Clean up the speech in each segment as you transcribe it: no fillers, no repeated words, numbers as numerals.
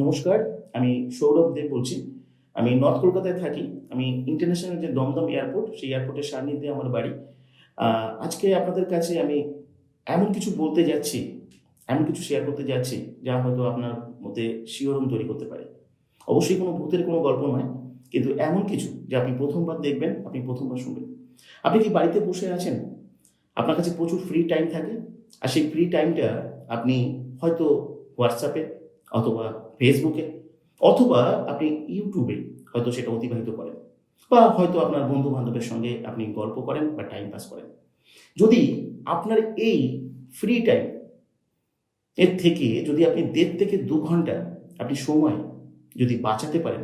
নমস্কার, আমি সৌরভ দেব বলছি। আমি নর্থ কলকাতায় থাকি। আমি ইন্টারন্যাশনাল যে দমদম এয়ারপোর্ট, সেই এয়ারপোর্টের সান্নিধ্যে আমার বাড়ি। আজকে আপনাদের কাছে আমি এমন কিছু বলতে যাচ্ছি, এমন কিছু শেয়ার করতে যাচ্ছি, যা হয়তো আপনার মধ্যে শিহরণ তৈরি করতে পারে। অবশ্যই কোনো ভূতের কোনো গল্প নয়, কিন্তু এমন কিছু যা আপনি প্রথমবার দেখবেন, আপনি প্রথমবার শুনবেন। আপনি কি বাড়িতে বসে আছেন? আপনার কাছে প্রচুর ফ্রি টাইম থাকে, আর সেই ফ্রি টাইমটা আপনি হয়তো হোয়াটসঅ্যাপে অথবা ফেসবুকে অথবা আপনি ইউটিউবে হয়তো সেটা অতিবাহিত করেন, বা হয়তো আপনার বন্ধু বান্ধবের সঙ্গে আপনি গল্প করেন বা টাইম পাস করেন। যদি আপনার এই ফ্রি টাইম এর থেকে যদি আপনি 1.5 থেকে 2 ঘন্টা আপনি সময় যদি বাঁচাতে পারেন,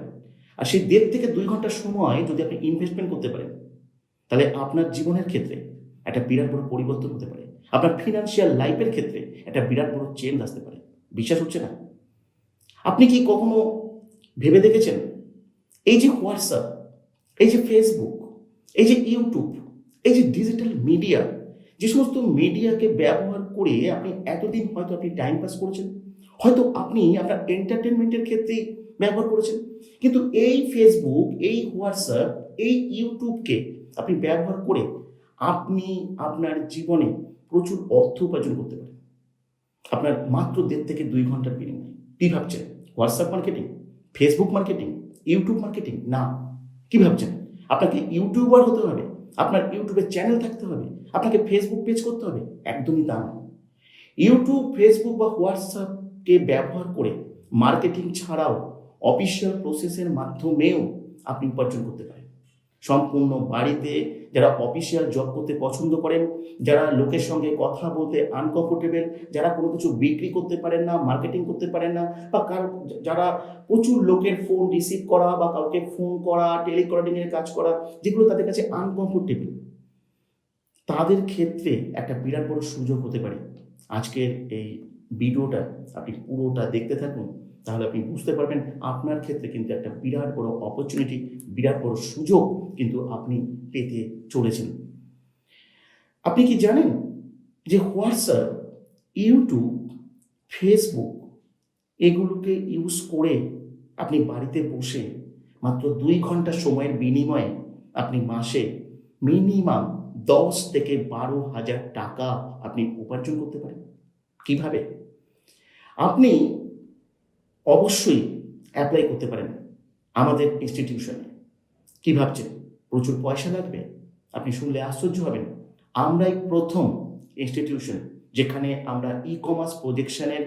আর সেই 1.5 থেকে 2 ঘন্টা সময় যদি আপনি ইনভেস্টমেন্ট করতে পারেন, তাহলে আপনার জীবনের ক্ষেত্রে একটা বিরাট বড় পরিবর্তন হতে পারে। আপনার ফিনান্সিয়াল লাইফের ক্ষেত্রে একটা বিরাট বড় চেঞ্জ আসতে পারে। বিশ্বাস হচ্ছে না? আপনি কি কখনো ভেবে দেখেছেন, এই যে হোয়াটসঅ্যাপ, এই যে ফেসবুক, এই যে ইউটিউব, এই যে ডিজিটাল মিডিয়া, যে সমস্ত মিডিয়াকে ব্যবহার করে আপনি এতদিন হয়তো আপনি টাইম পাস করেছেন, হয়তো আপনি আপনার এন্টারটেনমেন্টের ক্ষেত্রেই ব্যবহার করেছেন, কিন্তু এই ফেসবুক, এই হোয়াটসঅ্যাপ, এই ইউটিউবকে আপনি ব্যবহার করে আপনি আপনার জীবনে প্রচুর অর্থ উপার্জন করতে পারেন। আপনার মাত্র 1.5 থেকে 2 ঘন্টার বিনিময়ে। কি ভাবছেন? WhatsApp marketing, Facebook marketing, YouTube marketing? না। কি ভাবছেন? আপনাকে ইউটিউবার হতে হবে, আপনার ইউটিউবে চ্যানেল থাকতে হবে, আপনাকে ফেসবুক পেজ করতে হবে? একদমই তা নয়। ইউটিউব, ফেসবুক বা হোয়াটসঅ্যাপকে ব্যবহার করে মার্কেটিং ছাড়াও অফিসিয়াল প্রসেসের মাধ্যমেও আপনি উপার্জন করতে পারেন। সম্পূর্ণ বাড়িতে যারা অফিসিয়াল জব করতে পছন্দ করেন, যারা লোকের সঙ্গে কথা বলতে আনকমফোর্টেবল, যারা কোনো কিছু বিক্রি করতে পারেন না, মার্কেটিং করতে পারেন না, বা যারা প্রচুর লোকের ফোন রিসিভ করা বা কাউকে ফোন করা, টেলিকলিং এর কাজ করা, যেগুলো তাদের কাছে আনকমফোর্টেবল, তাদের ক্ষেত্রে একটা বিরাট বড় সুযোগ হতে পারে। আজকের এই ভিডিওটা আপনি পুরোটা দেখতে থাকুন, তাহলে আপনি বুঝতে পারবেন আপনার ক্ষেত্রে কিন্তু একটা বিরাট বড় অপরচুনিটি, বিরাট বড় সুযোগ কিন্তু আপনি পেতে চলেছেন। আপনি কি জানেন যে হোয়াটসঅ্যাপ, ইউটিউব, ফেসবুক এগুলোকে ইউজ করে আপনি বাড়িতে বসে মাত্র 2 ঘন্টা সময়ের বিনিময়ে আপনি মাসে মিনিমাম 10 থেকে 12 হাজার টাকা আপনি উপার্জন করতে পারেন? কিভাবে? আপনি অবশ্যই অ্যাপ্লাই করতে পারেন আমাদের ইনস্টিটিউশনে। কি ভাবছেন প্রচুর পয়সা লাগবে? আপনি শুনলে আশ্চর্য হবেন। আমরাই প্রথম ইনস্টিটিউশন যেখানে আমরা ই কমার্স প্রজেকশনের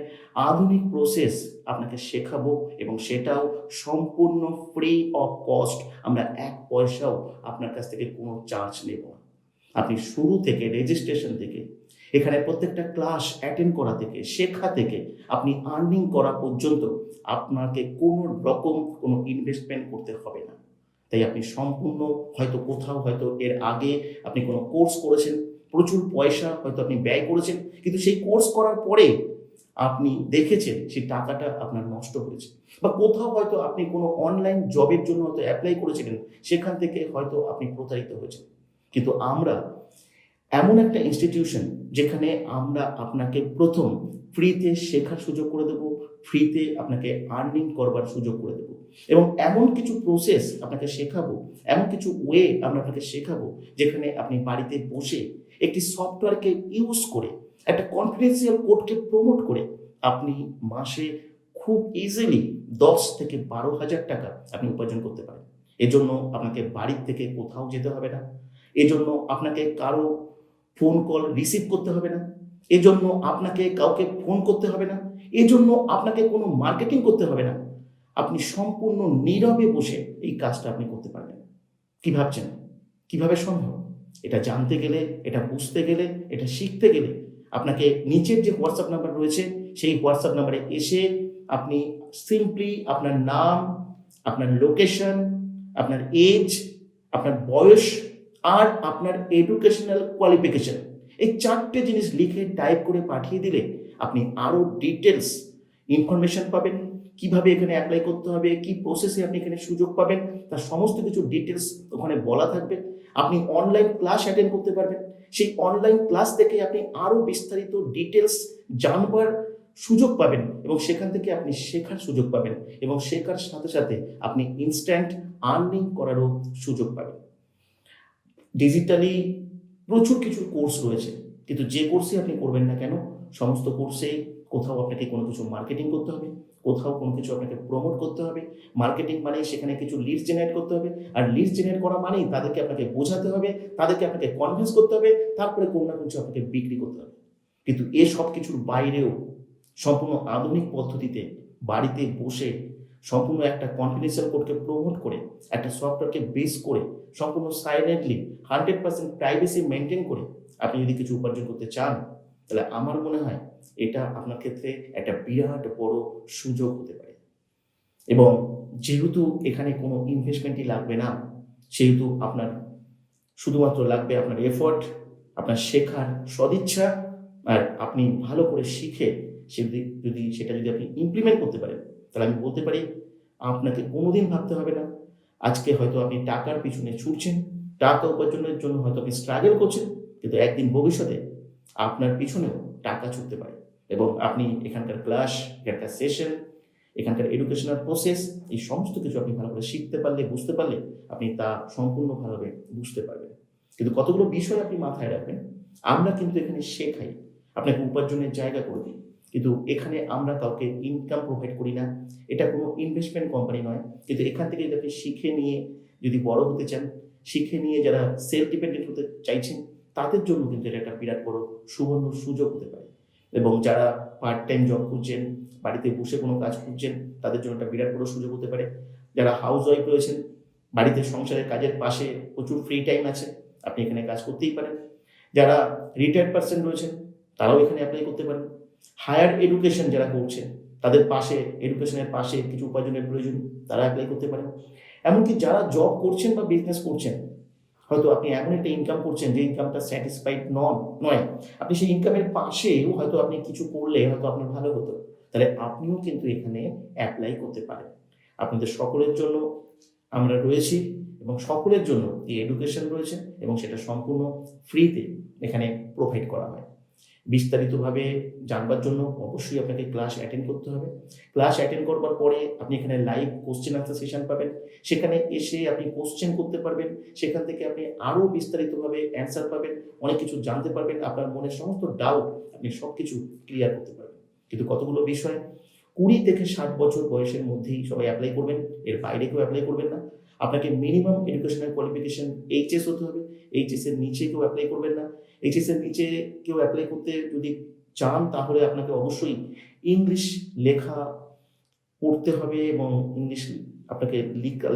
আধুনিক প্রসেস আপনাকে শেখাবো, এবং সেটাও সম্পূর্ণ ফ্রি অফ কস্ট। আমরা 1 পয়সাও আপনার কাছ থেকে কোনো চার্জ নেব না। আপনি শুরু থেকে, রেজিস্ট্রেশন থেকে, এখানে প্রত্যেকটা ক্লাস অ্যাটেন্ড করা থেকে, শেখা থেকে আপনি আর্নিং করা পর্যন্ত আপনাকে কোনো রকম কোনো ইনভেস্টমেন্ট করতে হবে না। তাই আপনি সম্পূর্ণ, হয়তো কোথাও হয়তো এর আগে আপনি কোনো কোর্স করেছেন, প্রচুর পয়সা হয়তো আপনি ব্যয় করেছেন, কিন্তু সেই কোর্স করার পরে আপনি দেখেছেন সেই টাকাটা আপনার নষ্ট হয়েছে, বা কোথাও হয়তো আপনি কোনো অনলাইন জবের জন্য হয়তো অ্যাপ্লাই করেছিলেন, সেখান থেকে হয়তো আপনি প্রতারিত হয়েছেন। কিন্তু আমরা এমন একটা ইনস্টিটিউশন যেখানে আমরা আপনাকে প্রথম ফ্রিতে শেখার সুযোগ করে দেবো, ফ্রিতে আপনাকে আর্নিং করবার সুযোগ করে দেবো, এবং এমন কিছু প্রসেস আপনাকে শেখাবো, এমন কিছু ওয়ে আমরা আপনাকে শেখাবো, যেখানে আপনি বাড়িতে বসে একটি সফটওয়্যারকে ইউজ করে, একটা কনফিডেন্সিয়াল কোডকে প্রমোট করে আপনি মাসে খুব ইজিলি 10 থেকে 12 হাজার টাকা আপনি উপার্জন করতে পারেন। এজন্য আপনাকে বাড়ির থেকে কোথাও যেতে হবে না, এজন্য আপনাকে কারো ফোন কল রিসিভ করতে হবে না, এজন্য আপনাকে কাউকে ফোন করতে হবে না, এজন্য আপনাকে কোনো মার্কেটিং করতে হবে না। আপনি সম্পূর্ণ নীরবে বসে এই কাজটা আপনি করতে পারবেন। কি ভাবছেন কিভাবে সম্ভব? এটা জানতে গেলে, এটা বুঝতে গেলে, এটা শিখতে গেলে আপনাকে নিচের যে হোয়াটসঅ্যাপ নাম্বার রয়েছে, সেই হোয়াটসঅ্যাপ নাম্বারে এসে আপনি সিম্পলি আপনার নাম, আপনার লোকেশন, আপনার এজ, আপনার বয়স, আর আপনার এডুকেশনাল কোয়ালিফিকেশন, এই 4টে জিনিস লিখে টাইপ করে পাঠিয়ে দিলে আপনি আরও ডিটেলস ইনফরমেশন পাবেন। কিভাবে এখানে অ্যাপ্লাই করতে হবে, কি প্রসেসে আপনি এখানে সুযোগ পাবেন, তার সমস্ত কিছু ডিটেলস ওখানে বলা থাকবে। আপনি অনলাইন ক্লাস অ্যাটেন্ড করতে পারবেন। সেই অনলাইন ক্লাস থেকে আপনি আরও বিস্তারিত ডিটেলস জানবার সুযোগ পাবেন এবং সেখান থেকে আপনি শেখার সুযোগ পাবেন এবং শেখার সাথে সাথে আপনি ইনস্ট্যান্ট আর্নিং করারও সুযোগ পাবেন। ডিজিটালি প্রচুর কিছু কোর্স রয়েছে, কিন্তু যে কোর্সই আপনি করবেন না কেন, সমস্ত কোর্সেই কোথাও আপনাকে কোনো কিছু মার্কেটিং করতে হবে, কোথাও কোনো কিছু আপনাকে প্রমোট করতে হবে। মার্কেটিং মানে সেখানে কিছু লিডস জেনারেট করতে হবে, আর লিডস জেনারেট করা মানেই তাদেরকে আপনাকে বোঝাতে হবে, তাদেরকে আপনাকে কনভিন্স করতে হবে, তারপরে কোনো না কিছু আপনাকে বিক্রি করতে হবে। কিন্তু এ সব কিছুর বাইরেও সম্পূর্ণ আধুনিক পদ্ধতিতে বাড়িতে বসে সম্পূর্ণ একটা কনফিডেন্সিয়াল কোডকে প্রমোট করে, একটা সফটওয়্যারকে বেস করে, সম্পূর্ণ সাইলেন্টলি 100% প্রাইভেসি মেনটেন করে আপনি যদি কিছু উপার্জন করতে চান, তাহলে আমার মনে হয় এটা আপনার ক্ষেত্রে একটা বিরাট বড় সুযোগ হতে পারে। এবং যেহেতু এখানে কোনো ইনভেস্টমেন্টই লাগবে না, সেহেতু আপনার শুধুমাত্র লাগবে আপনার এফোর্ট, আপনার শেখার সদিচ্ছা, আর আপনি ভালো করে শিখে সেটা যদি আপনি ইমপ্লিমেন্ট করতে পারেন, তাহলে আমি বলতে পারি আপনাকে কোনোদিন ভাবতে হবে না। আজকে হয়তো আপনি টাকার পিছনে ছুটছেন, টাকা উপার্জনের জন্য হয়তো আপনি স্ট্রাগল করছেন, কিন্তু একদিন ভবিষ্যতে আপনার পিছনেও টাকা ছুটতে পারে এবং আপনি এখানকার ক্লাস, এখানকার সেশন, এখানকার এডুকেশনাল প্রসেস, এই সমস্ত কিছু আপনি ভালো করে শিখতে পারলে, বুঝতে পারলে আপনি তা সম্পূর্ণ ভালোভাবে বুঝতে পারবেন। কিন্তু কতগুলো বিষয় আপনি মাথায় রাখবেন, আমরা কিন্তু এখানে শেখাই, আপনাকে উপার্জনের জায়গা করে দিই, কিন্তু এখানে আমরা কাউকে ইনকাম প্রোভাইড করি না। এটা কোনো ইনভেস্টমেন্ট কোম্পানি নয়। কিন্তু এখান থেকে যদি আপনি শিখে নিয়ে যদি বড় হতে চান, শিখে নিয়ে যারা সেলফ ডিপেন্ডেন্ট হতে চাইছেন, তাদের জন্য কিন্তু এটা একটা বিরাট বড় সুবর্ণ সুযোগ হতে পারে। এবং যারা পার্ট টাইম জব খুঁজছেন, বাড়িতে বসে কোনো কাজ খুঁজছেন, তাদের জন্য একটা বিরাট বড় সুযোগ হতে পারে। যারা হাউস ওয়াইফ রয়েছেন, বাড়িতে সংসারের কাজের পাশে প্রচুর ফ্রি টাইম আছে, আপনি এখানে কাজ করতেই পারেন। যারা রিটায়ার্ড পার্সন রয়েছেন, তারাও এখানে অ্যাপ্লাই করতে পারেন। হায়ার এডুকেশন যারা করছেন, তাদের পাশে এডুকেশনের পাশে কিছু উপার্জনের প্রয়োজন, তারা অ্যাপ্লাই করতে পারেন। এমনকি যারা জব করছেন বা বিজনেস করছেন, হয়তো আপনি এমন একটা ইনকাম করছেন যে ইনকামটা স্যাটিসফাইড নয়, আপনি সেই ইনকামের পাশেও হয়তো আপনি কিছু করলে হয়তো আপনার ভালো হতো, তাহলে আপনিও কিন্তু এখানে অ্যাপ্লাই করতে পারেন। আপনাদের সকলের জন্য আমরা রয়েছি এবং সকলের জন্য এই এডুকেশন রয়েছে এবং সেটা সম্পূর্ণ ফ্রিতে এখানে প্রোভাইড করা হয়। বিস্তারিতভাবে জানবার জন্য অবশ্যই আপনাকে ক্লাস অ্যাটেন্ড করতে হবে। ক্লাস অ্যাটেন্ড করবার পরে আপনি এখানে লাইভ কোশ্চেন আনসার সেশন পাবেন, সেখানে এসে আপনি কোশ্চেন করতে পারবেন, সেখান থেকে আপনি আরও বিস্তারিতভাবে অ্যান্সার পাবেন, অনেক কিছু জানতে পারবেন, আপনার মনের সমস্ত ডাউট আপনি সব কিছু ক্লিয়ার করতে পারবেন। কিন্তু কতগুলো বিষয় 20 থেকে 60 বছর বয়সের মধ্যেই সবাই অ্যাপ্লাই করবেন, এর বাইরে কেউ অ্যাপ্লাই করবেন না। আপনাকে মিনিমাম এডুকেশনাল কোয়ালিফিকেশন এইচএস হতে হবে, এইচএস এর নিচে কেউ অ্যাপ্লাই করবেন না। এইচএস এর নিচে কেউ অ্যাপ্লাই করতে যদি চান, তাহলে আপনাকে অবশ্যই ইংলিশ লেখা পড়তে হবে এবং ইংলিশ আপনাকে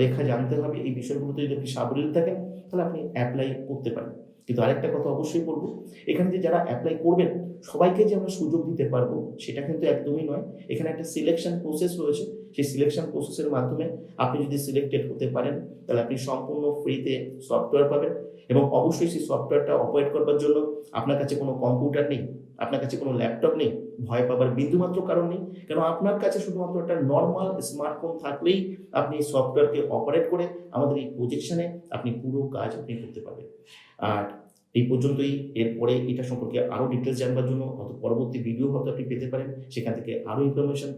লেখা জানতে হবে। এই বিষয়গুলোতে যদি আপনি সাবলীল থাকেন, তাহলে আপনি অ্যাপ্লাই করতে পারেন। কিন্তু আরেকটা কথা অবশ্যই বলবো, এখানে যে যারা অ্যাপ্লাই করবেন সবাইকে যে আমরা সুযোগ দিতে পারবো সেটা কিন্তু একদমই নয়। এখানে একটা সিলেকশন প্রসেস রয়েছে, সেই সিলেকশন প্রসেসের মাধ্যমে আপনি যদি সিলেক্টেড হতে পারেন, তাহলে আপনি সম্পূর্ণ ফ্রিতে সফটওয়্যার পাবেন এবং অবশ্যই সেই সফটওয়্যারটা অপারেট করবার জন্য আপনার কাছে কোনো কম্পিউটার নেই, আপনার কাছে কোনো ল্যাপটপ নেই, ভয় পাবার বিন্দুমাত্র কারণ নেই। কারণ আপনার কাছে শুধুমাত্র একটা নর্মাল স্মার্টফোন থাকলেই আপনি সফটওয়্যারকে অপারেট করে আমাদের এই প্রজেকশনে আপনি পুরো কাজ আপনি করতে পারবেন। আর এই পর্যন্তই। এরপরে এটা সম্পর্কে আরও ডিটেলস জানবার জন্য হয়তো পরবর্তী ভিডিও হয়তো আপনি পেতে পারেন, সেখান থেকে আরও ইনফরমেশন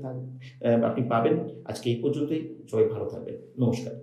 আপনি পাবেন। আজকে এই পর্যন্তই, সবাই ভালো থাকবেন, নমস্কার।